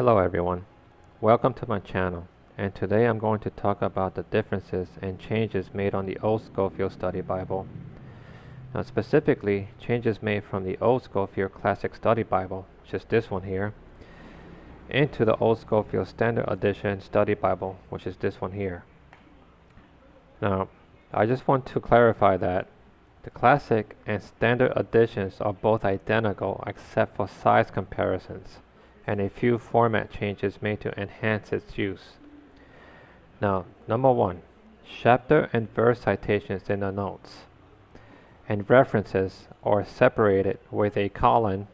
Hello everyone, welcome to my channel, and today I'm going to talk about the differences and changes made on the old Scofield Study Bible. Now specifically, changes made from the old Scofield Classic Study Bible, which is this one here, into the old Scofield Standard Edition Study Bible, which is this one here. Now, I just want to clarify that the Classic and Standard editions are both identical except for size comparisons and a few format changes made to enhance its use. Now, number one, chapter and verse citations in the notes and references are separated with a colon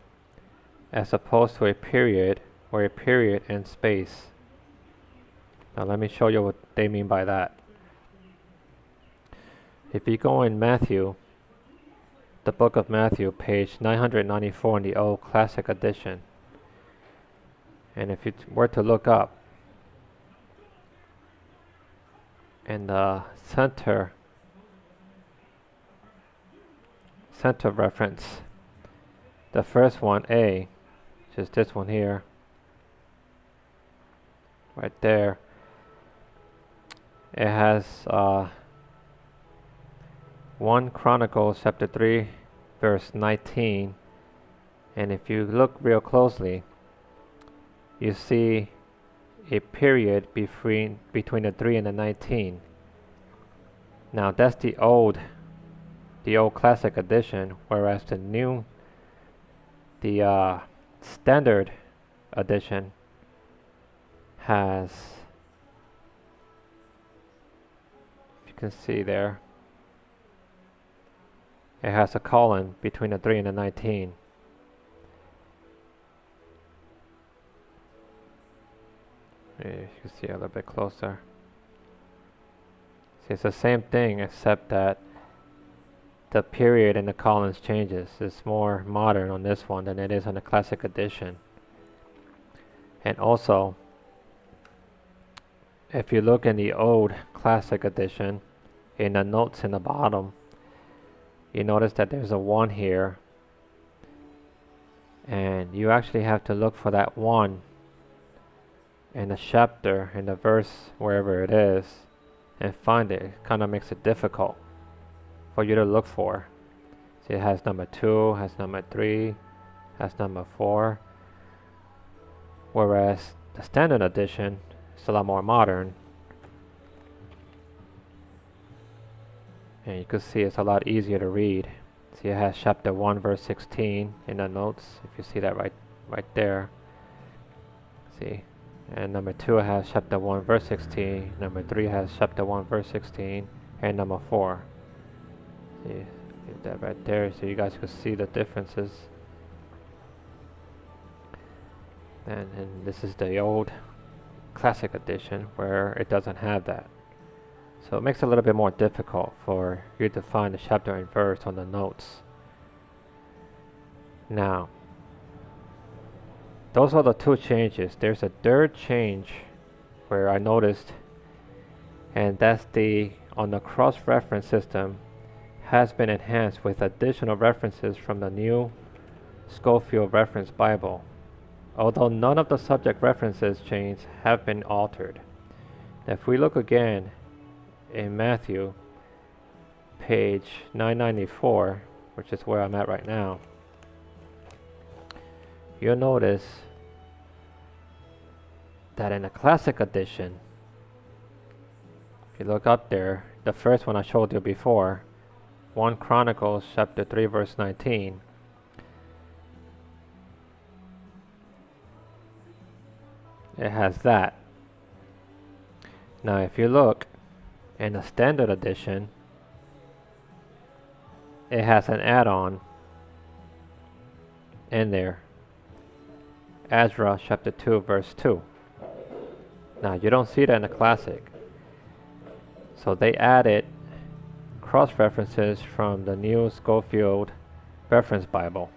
as opposed to a period or a period and space. Now let me show you what they mean by that. If you go in Matthew, the book of Matthew, page 994 in the old Classic edition, and if you were to look up in the center reference, the first one, A, which is this one here, right there, it has 1 Chronicles chapter 3 verse 19, and if you look real closely, you see a period between the 3 and the 19. Now that's the old Classic edition, whereas the Standard edition has, if you can see there, it has a colon between the 3 and the 19. You can see a little bit closer. See, it's the same thing except that the period in the columns changes. It's more modern on this one than it is on the Classic edition. And also, if you look in the old Classic edition, in the notes in the bottom, you notice that there's a 1 here, and you actually have to look for that 1 in the chapter, in the verse, wherever it is, and find it. It kind of makes it difficult for you to look for. See, it has number 2, has number 3, has number 4, whereas the Standard edition is a lot more modern, and you can see it's a lot easier to read. See, it has chapter 1 verse 16 in the notes, if you see that right there. See, and number 2 has chapter 1 verse 16, number 3 has chapter 1 verse 16, and number 4. See that right there, so you guys can see the differences. And this is the old Classic edition where it doesn't have that. So it makes it a little bit more difficult for you to find the chapter and verse on the notes. Now, those are the 2 changes. There's a third change where I noticed, and that's on the cross-reference system has been enhanced with additional references from the new Scofield Reference Bible, although none of the subject references chains have been altered. If we look again in Matthew, page 994, which is where I'm at right now, you'll notice that in the Classic edition, if you look up there, the first one I showed you before, 1 Chronicles chapter 3 verse 19, it has that. Now if you look in the Standard edition, it has an add-on in there, Ezra chapter 2 verse 2. Now you don't see that in the Classic, so they added cross-references from the new Scofield Reference Bible.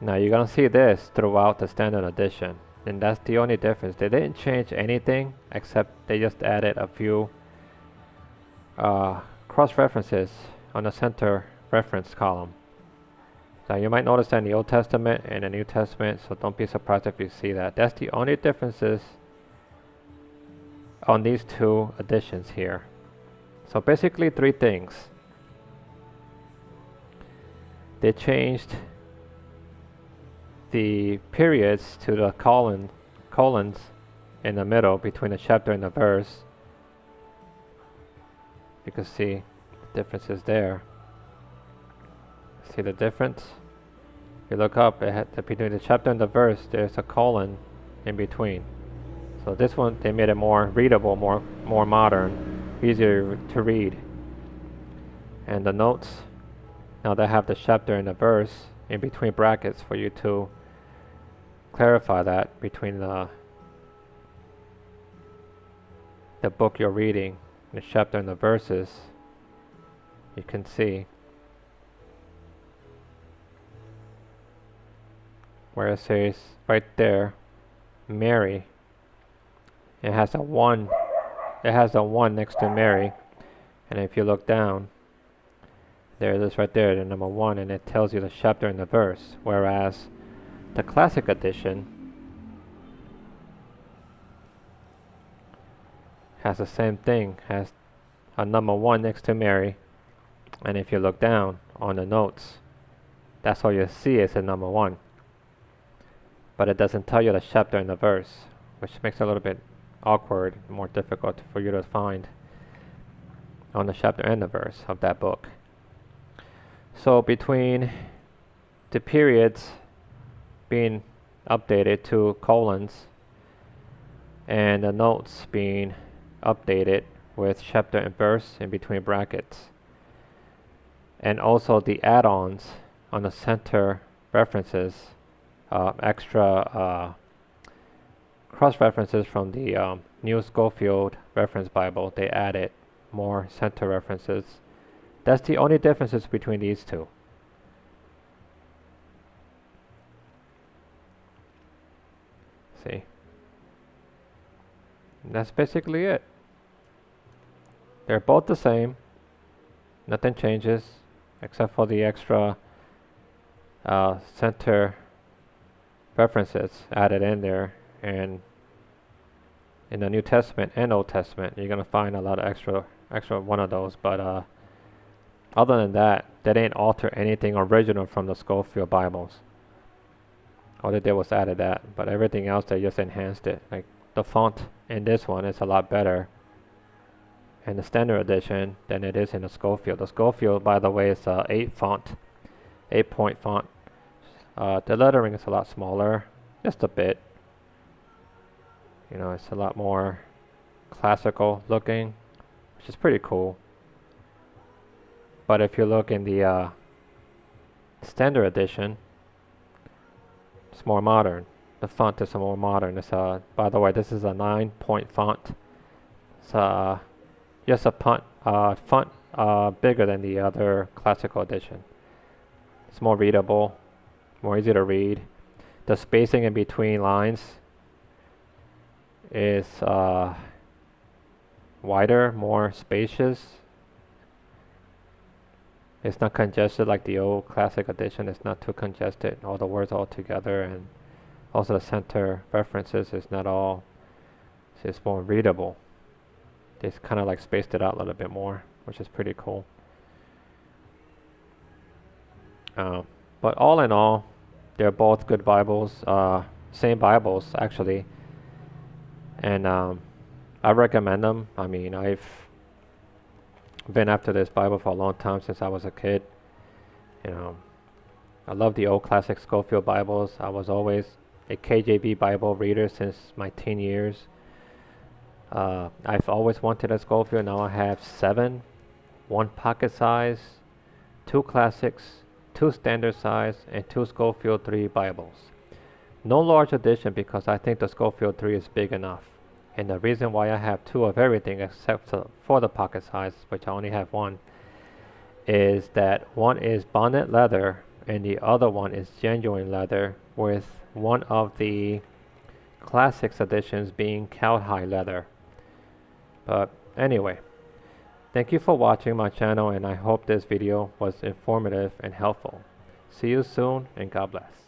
Now you're gonna see this throughout the Standard edition, and that's the only difference. They didn't change anything except they just added a few cross-references on the center reference column. So you might notice that in the Old Testament and the New Testament, so don't be surprised if you see that. That's the only differences on these two editions here. So basically three things. They changed the periods to the colons in the middle between the chapter and the verse. You can see the differences there. See the difference? If you look up, between the chapter and the verse, there's a colon in between. So this one, they made it more readable, more modern, easier to read. And the notes, now they have the chapter and the verse in between brackets for you to clarify that between the book you're reading, the chapter and the verses. You can see where it says right there, Mary. It has a 1. It has a 1 next to Mary, and if you look down, there it is right there, the number 1, and it tells you the chapter and the verse. Whereas the Classic Edition has the same thing, has a number 1 next to Mary, and if you look down on the notes, that's all you see is the number 1. But it doesn't tell you the chapter and the verse, which makes it a little bit awkward, more difficult for you to find on the chapter and the verse of that book. So between the periods being updated to colons and the notes being updated with chapter and verse in between brackets, and also the add-ons on the center references, extra cross-references from the New Scofield Reference Bible, they added more center references. That's the only differences between these two. See? And that's basically it. They're both the same. Nothing changes except for the extra center references added in there. And in the New Testament and Old Testament, you're going to find a lot of extra one of those. But other than that, they didn't alter anything original from the Scofield Bibles. All they did was added that, but everything else they just enhanced it. Like the font in this one is a lot better in the Standard Edition than it is in the Scofield. The Scofield, by the way, is a 8-point font. The lettering is a lot smaller, just a bit. You know, it's a lot more classical looking, which is pretty cool. But if you look in the Standard Edition, it's more modern. The font is more modern. It's by the way, this is a 9-point font. It's just a font bigger than the other classical edition. It's more readable, more easy to read. The spacing in between lines is wider, more spacious. It's not congested like the old classic edition. It's not too congested. All the words all together, and also the center references is not all. It's more readable. They kind of like spaced it out a little bit more, which is pretty cool. But all in all, they're both good Bibles. Same Bibles actually, and I recommend them. I mean, I've been after this Bible for a long time, since I was a kid. You know, I love the old classic Scofield Bibles. I was always a KJV Bible reader since my teen years. I've always wanted a Scofield. Now I have 7, 1 pocket size, 2 classics, 2 standard size, and 2 Scofield 3 Bibles. No large edition because I think the Scofield 3 is big enough. And the reason why I have 2 of everything except for the pocket size, which I only have 1, is that one is bonnet leather and the other one is genuine leather, with one of the classics editions being cowhide leather. But anyway, thank you for watching my channel, and I hope this video was informative and helpful. See you soon, and God bless.